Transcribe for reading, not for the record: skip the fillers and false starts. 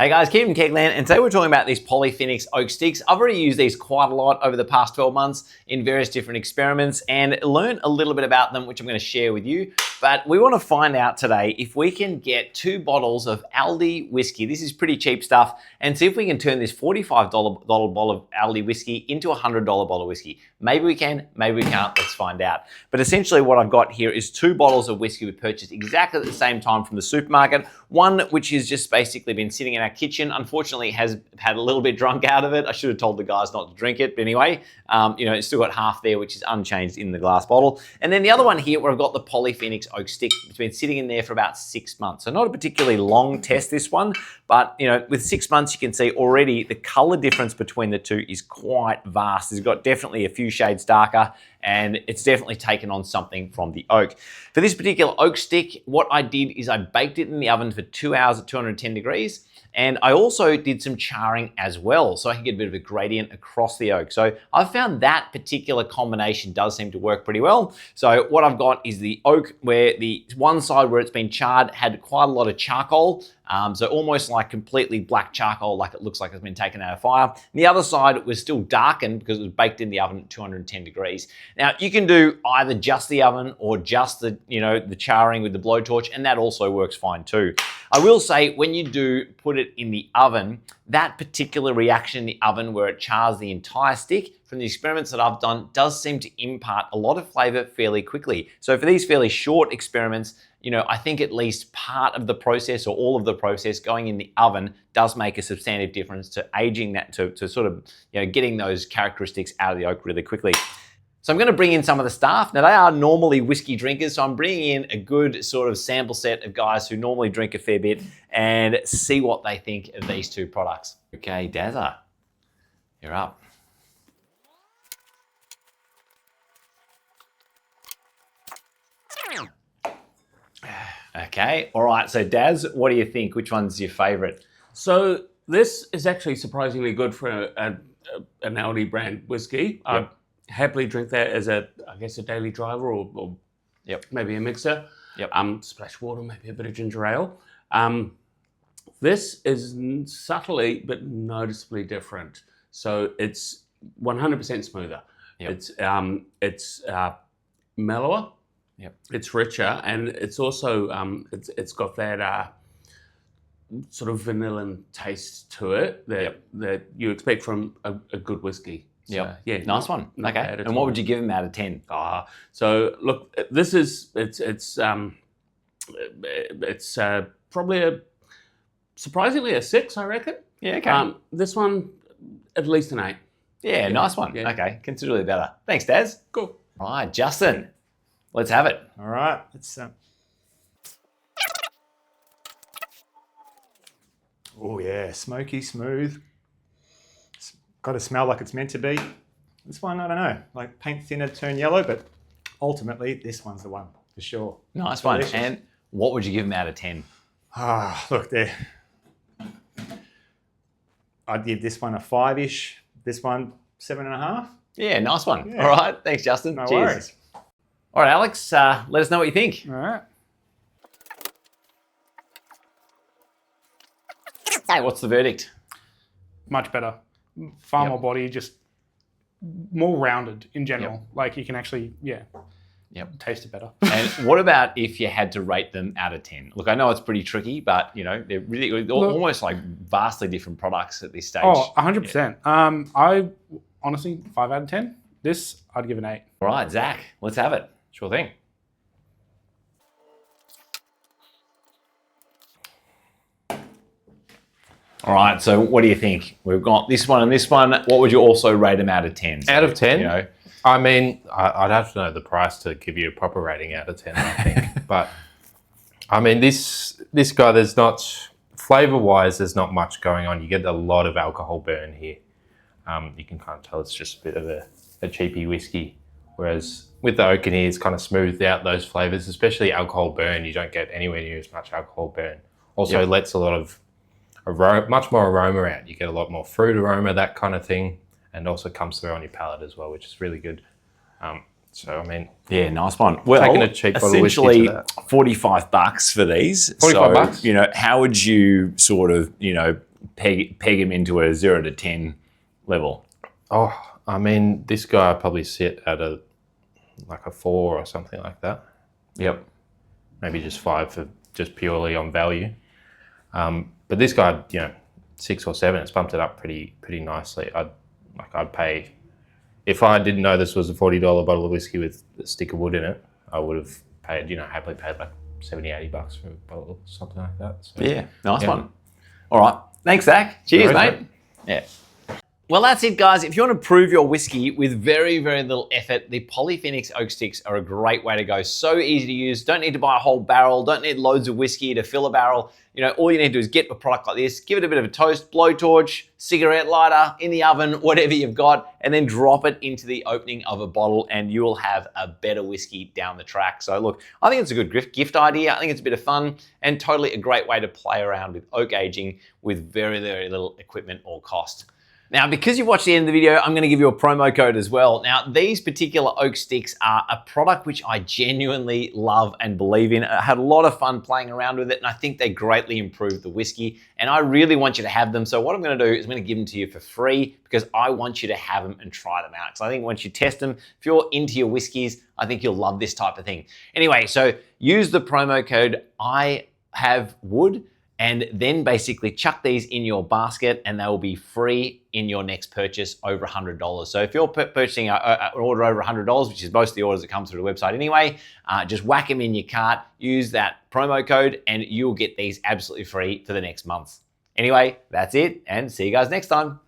Hey guys, Keith from Kegland, and today we're talking about these polyphoenix oak sticks. I've already used these quite a lot over the past 12 months in various different experiments and learned a little bit about them, which I'm going to share with you. But we want to find out today if we can get 2 bottles of Aldi whiskey. This is pretty cheap stuff, and see if we can turn this $45 bottle of Aldi whiskey into a $100 bottle of whiskey. Maybe we can, maybe we can't. Let's find out. But essentially what I've got here is 2 bottles of whiskey we purchased exactly at the same time from the supermarket. One which has just basically been sitting in our kitchen. Unfortunately, has had a little bit drunk out of it. I should have told the guys not to drink it, but anyway, it's still got half there, which is unchanged in the glass bottle. And then the other one here, where I've got the polyphoenix oak stick. It's been sitting in there for about 6 months. So not a particularly long test, this one, but with 6 months, you can see already the color difference between the two is quite vast. It's got definitely a few shades darker, and it's definitely taken on something from the oak. For this particular oak stick, what I did is I baked it in the oven for 2 hours at 210 degrees. And I also did some charring as well, so I can get a bit of a gradient across the oak. So I've found that particular combination does seem to work pretty well. So what I've got is the oak, where the one side where it's been charred had quite a lot of charcoal. So almost like completely black charcoal, like it looks like it's been taken out of fire. And the other side was still darkened because it was baked in the oven at 210 degrees. Now you can do either just the oven or just the charring with the blowtorch, and that also works fine too. I will say when you do put it in the oven, that particular reaction in the oven where it chars the entire stick, from the experiments that I've done, does seem to impart a lot of flavor fairly quickly. So for these fairly short experiments, I think at least part of the process or all of the process going in the oven does make a substantive difference to aging that, to sort of getting those characteristics out of the oak really quickly. So I'm going to bring in some of the staff. Now they are normally whiskey drinkers, so I'm bringing in a good sort of sample set of guys who normally drink a fair bit and see what they think of these 2 products. Okay, Dazza, you're up. Okay, all right, so Daz, what do you think? Which one's your favorite? So this is actually surprisingly good for an Aldi brand whiskey. Yep. I'd happily drink that as a daily driver or Yep. maybe a mixer. Yep. Splash water, maybe a bit of ginger ale. This is subtly but noticeably different. So it's 100% smoother. Yep. It's mellower. Yep. It's richer, and it's also it's got that sort of vanilla taste to it that you expect from a good whiskey. So, yeah, nice one. Okay, and what would you give them out of 10? So look, this is it's probably surprisingly a 6, I reckon. Yeah, okay. This one at least an 8. Yeah, nice one. Yeah. Okay, considerably better. Thanks, Daz. Cool. All right, Justin, let's have it. All right, let's. Oh yeah, smoky, smooth. It's got to smell like it's meant to be. This one, I don't know, like paint thinner, turn yellow, but ultimately this one's the one for sure. Nice one. Delicious. And what would you give them out of 10? Look there. I'd give this one a 5-ish. This one 7.5. Yeah, nice one. Yeah. All right, thanks, Justin. No Cheers. worries. All right, Alex, let us know what you think. All right. What's the verdict? Much better. Far Yep. more body, just more rounded in general. Like you can actually, taste it better. And what about if you had to rate them out of 10? Look, I know it's pretty tricky, but they're really almost like vastly different products at this stage. Oh, 100%. I honestly, 5 out of 10. This, I'd give an 8. All right, Zach, let's have it. Sure thing. All right, so what do you think? We've got this one and this one. What would you also rate them out of 10? So, out of 10? I mean, I'd have to know the price to give you a proper rating out of 10, I think. But, I mean, this guy, there's not, flavour-wise, there's not much going on. You get a lot of alcohol burn here. You can kind of tell it's just a bit of a cheapy whiskey. Whereas with the oak in here, it's kind of smoothed out those flavours, especially alcohol burn. You don't get anywhere near as much alcohol burn. Also lets a lot of much more aroma out. You get a lot more fruit aroma, that kind of thing, and also comes through on your palate as well, which is really good. So I mean, Yeah, nice one. Well, taking a cheap bottle of whiskey essentially to that. $45 for these. 45 so, bucks? you know, how would you sort of, you know, peg them into a 0 to 10 level? Oh, I mean, this guy I'd probably sit at a 4 or something like that. Yep. Maybe just 5 for just purely on value. But this guy, you know, 6 or 7. It's bumped it up pretty nicely. I'd pay, if I didn't know this was a $40 bottle of whiskey with a stick of wood in it, I would have paid, you know, happily paid like $70-80 for a bottle, something like that. So, Yeah, nice one. All right. Thanks, Zach. Cheers, No worries, mate. Yeah. Well, that's it, guys. If you want to prove your whiskey with very, very little effort, the polyphoenix oak sticks are a great way to go. So easy to use. Don't need to buy a whole barrel. Don't need loads of whiskey to fill a barrel. You know, all you need to do is get a product like this, give it a bit of a toast, blowtorch, cigarette lighter, in the oven, whatever you've got, and then drop it into the opening of a bottle, and you will have a better whiskey down the track. So look, I think it's a good gift idea. I think it's a bit of fun and totally a great way to play around with oak aging with very, very little equipment or cost. Now, because you've watched the end of the video, I'm going to give you a promo code as well. Now, these particular oak sticks are a product which I genuinely love and believe in. I had a lot of fun playing around with it, and I think they greatly improve the whiskey, and I really want you to have them. So what I'm going to do is I'm going to give them to you for free because I want you to have them and try them out. So I think once you test them, if you're into your whiskeys, I think you'll love this type of thing. Anyway, so use the promo code IHaveWood, and then basically chuck these in your basket and they will be free in your next purchase over $100. So if you're purchasing an order over $100, which is most of the orders that come through the website anyway, just whack them in your cart, use that promo code, and you'll get these absolutely free for the next month. Anyway, that's it, and see you guys next time.